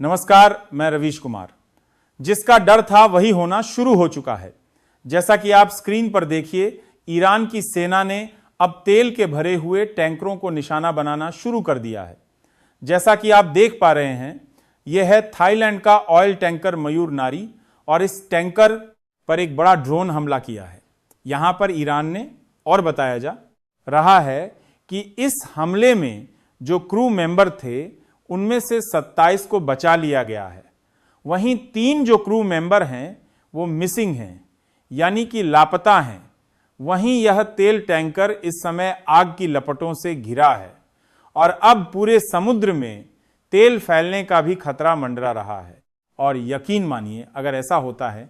नमस्कार, मैं रवीश कुमार। जिसका डर था वही होना शुरू हो चुका है। जैसा कि आप स्क्रीन पर देखिए, ईरान की सेना ने अब तेल के भरे हुए टैंकरों को निशाना बनाना शुरू कर दिया है। जैसा कि आप देख पा रहे हैं, यह है थाईलैंड का ऑयल टैंकर मयूर नारी और इस टैंकर पर एक बड़ा ड्रोन हमला किया है। यहां पर ईरान ने और बताया जा रहा है कि इस हमले में जो क्रू मेंबर थे उनमें से 27 को बचा लिया गया है। वहीं 3 जो क्रू मेंबर हैं वो मिसिंग हैं, यानी कि लापता हैं। वहीं यह तेल टैंकर इस समय आग की लपटों से घिरा है और अब पूरे समुद्र में तेल फैलने का भी खतरा मंडरा रहा है। और यकीन मानिए, अगर ऐसा होता है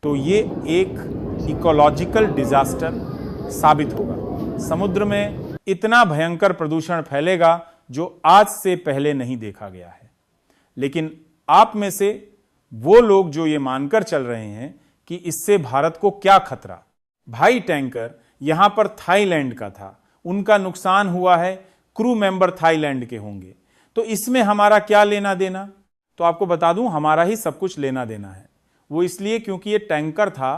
तो ये एक इकोलॉजिकल डिजास्टर साबित होगा। समुद्र में इतना भयंकर प्रदूषण फैलेगा जो आज से पहले नहीं देखा गया है। लेकिन आप में से वो लोग जो ये मानकर चल रहे हैं कि इससे भारत को क्या खतरा, भाई टैंकर यहां पर थाईलैंड का था, उनका नुकसान हुआ है, क्रू मेंबर थाईलैंड के होंगे, तो इसमें हमारा क्या लेना देना। तो आपको बता दूं, हमारा ही सब कुछ लेना देना है। वो इसलिए क्योंकि ये टैंकर था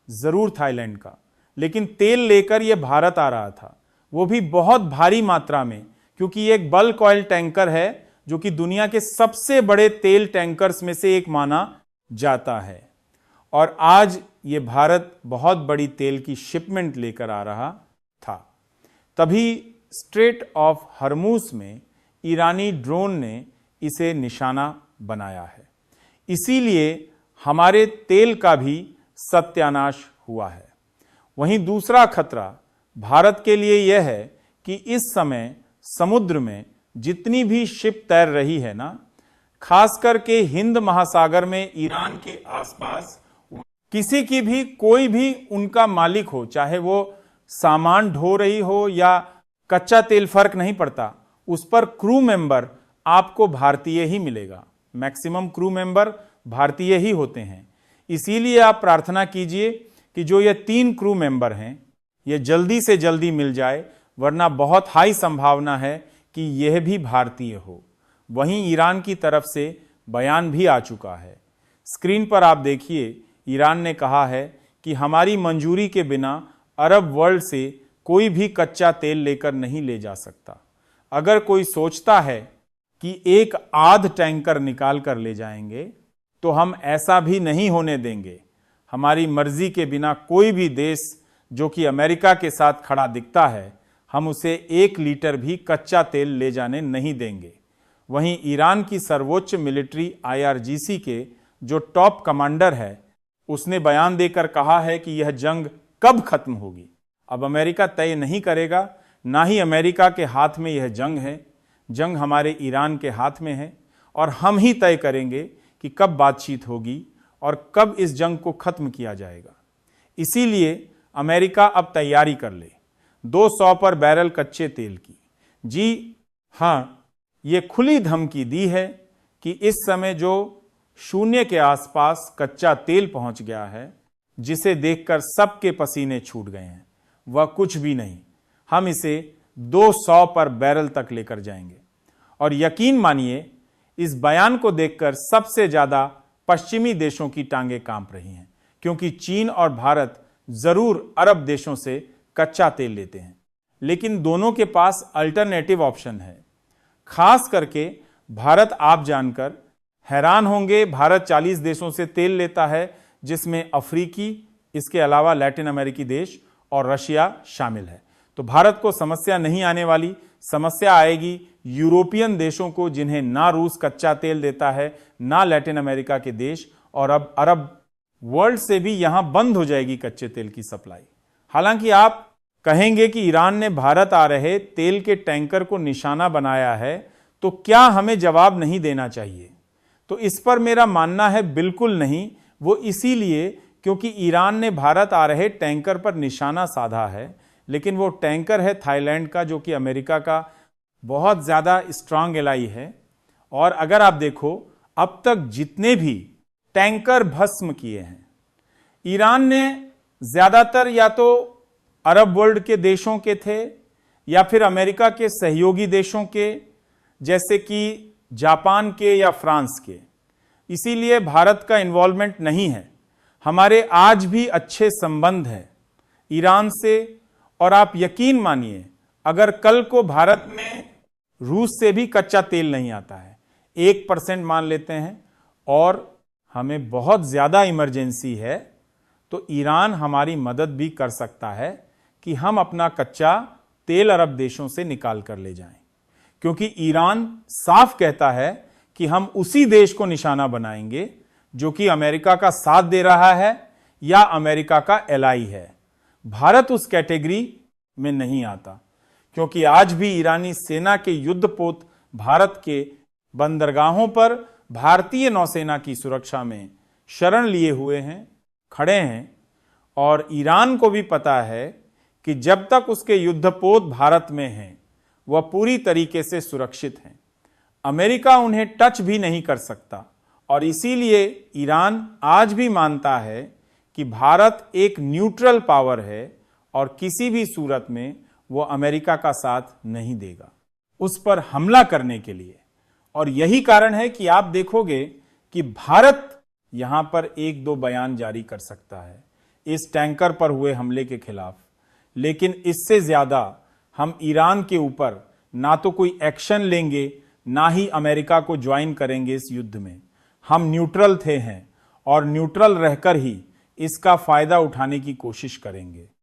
जरूर थाईलैंड का, लेकिन तेल लेकर ये भारत आ रहा था, वो भी बहुत भारी मात्रा में, क्योंकि ये एक बल्क ऑयल टैंकर है जो कि दुनिया के सबसे बड़े तेल टैंकर्स में से एक माना जाता है। और आज ये भारत बहुत बड़ी तेल की शिपमेंट लेकर आ रहा था। तभी स्ट्रेट ऑफ हरमुज में ईरानी ड्रोन ने इसे निशाना बनाया है। इसीलिए हमारे तेल का भी सत्यानाश हुआ है। वहीं दूसरा खतरा भारत के लिए यह है कि इस समय समुद्र में जितनी भी शिप तैर रही है ना, खास करके हिंद महासागर में ईरान के आसपास किसी की भी कोई भी उनका मालिक हो, चाहे वो सामान ढो रही हो या कच्चा तेल, फर्क नहीं पड़ता, उस पर क्रू मेंबर आपको भारतीय ही मिलेगा। मैक्सिमम क्रू मेंबर भारतीय ही होते हैं। इसीलिए आप प्रार्थना कीजिए कि जो ये 3 क्रू मेंबर हैं ये जल्दी से जल्दी मिल जाए, वरना बहुत हाई संभावना है कि यह भी भारतीय हो। वहीं ईरान की तरफ से बयान भी आ चुका है। स्क्रीन पर आप देखिए, ईरान ने कहा है कि हमारी मंजूरी के बिना अरब वर्ल्ड से कोई भी कच्चा तेल लेकर नहीं ले जा सकता। अगर कोई सोचता है कि एक आध टैंकर निकाल कर ले जाएंगे तो हम ऐसा भी नहीं होने देंगे। हमारी मर्जी के बिना कोई भी देश जो कि अमेरिका के साथ खड़ा दिखता है, हम उसे 1 लीटर भी कच्चा तेल ले जाने नहीं देंगे। वहीं ईरान की सर्वोच्च मिलिट्री IRGC के जो टॉप कमांडर है, उसने बयान देकर कहा है कि यह जंग कब खत्म होगी अब अमेरिका तय नहीं करेगा, ना ही अमेरिका के हाथ में यह जंग है। जंग हमारे ईरान के हाथ में है और हम ही तय करेंगे कि कब बातचीत होगी और कब इस जंग को खत्म किया जाएगा। इसीलिए अमेरिका अब तैयारी कर ले 200 पर बैरल कच्चे तेल की। जी हाँ, ये खुली धमकी दी है कि इस समय जो शून्य के आसपास कच्चा तेल पहुंच गया है, जिसे देखकर सबके पसीने छूट गए हैं, वह कुछ भी नहीं। हम इसे 200 पर बैरल तक लेकर जाएंगे। और यकीन मानिए, इस बयान को देखकर सबसे ज्यादा पश्चिमी देशों की टांगें कांप रही हैं, क्योंकि चीन और भारत जरूर अरब देशों से कच्चा तेल लेते हैं, लेकिन दोनों के पास अल्टरनेटिव ऑप्शन है। खास करके भारत, आप जानकर हैरान होंगे, भारत 40 देशों से तेल लेता है, जिसमें अफ्रीकी, इसके अलावा लैटिन अमेरिकी देश और रशिया शामिल है। तो भारत को समस्या नहीं आने वाली, समस्या आएगी यूरोपियन देशों को, जिन्हें ना रूस कच्चा तेल देता है, ना लैटिन अमेरिका के देश, और अब अरब वर्ल्ड से भी यहां बंद हो जाएगी कच्चे तेल की सप्लाई। हालांकि आप कहेंगे कि ईरान ने भारत आ रहे तेल के टैंकर को निशाना बनाया है, तो क्या हमें जवाब नहीं देना चाहिए? तो इस पर मेरा मानना है बिल्कुल नहीं। वो इसीलिए क्योंकि ईरान ने भारत आ रहे टैंकर पर निशाना साधा है, लेकिन वो टैंकर है थाईलैंड का, जो कि अमेरिका का बहुत ज़्यादा स्ट्रांग एलाई है। और अगर आप देखो, अब तक जितने भी टैंकर भस्म किए हैं, ईरान ने ज़्यादातर या तो अरब वर्ल्ड के देशों के थे या फिर अमेरिका के सहयोगी देशों के, जैसे कि जापान के या फ्रांस के, इसीलिए भारत का इन्वॉल्वमेंट नहीं है। हमारे आज भी अच्छे संबंध है ईरान से, और आप यकीन मानिए अगर कल को भारत में रूस से भी कच्चा तेल नहीं आता है, 1% मान लेते हैं, और हमें बहुत ज्यादा इमरजेंसी है, तो ईरान हमारी मदद भी कर सकता है कि हम अपना कच्चा तेल अरब देशों से निकाल कर ले जाएं, क्योंकि ईरान साफ कहता है कि हम उसी देश को निशाना बनाएंगे जो कि अमेरिका का साथ दे रहा है या अमेरिका का एलाई है। भारत उस कैटेगरी में नहीं आता, क्योंकि आज भी ईरानी सेना के युद्धपोत भारत के बंदरगाहों पर भारतीय नौसेना की सुरक्षा में शरण लिए हुए हैं, खड़े हैं, और ईरान को भी पता है कि जब तक उसके युद्धपोत भारत में हैं वह पूरी तरीके से सुरक्षित हैं। अमेरिका उन्हें टच भी नहीं कर सकता, और इसीलिए ईरान आज भी मानता है कि भारत एक न्यूट्रल पावर है और किसी भी सूरत में वो अमेरिका का साथ नहीं देगा उस पर हमला करने के लिए। और यही कारण है कि आप देखोगे कि भारत यहां पर 1-2 बयान जारी कर सकता है इस टैंकर पर हुए हमले के खिलाफ, लेकिन इससे ज्यादा हम ईरान के ऊपर ना तो कोई एक्शन लेंगे, ना ही अमेरिका को ज्वाइन करेंगे इस युद्ध में। हम न्यूट्रल थे हैं और न्यूट्रल रहकर ही इसका फायदा उठाने की कोशिश करेंगे।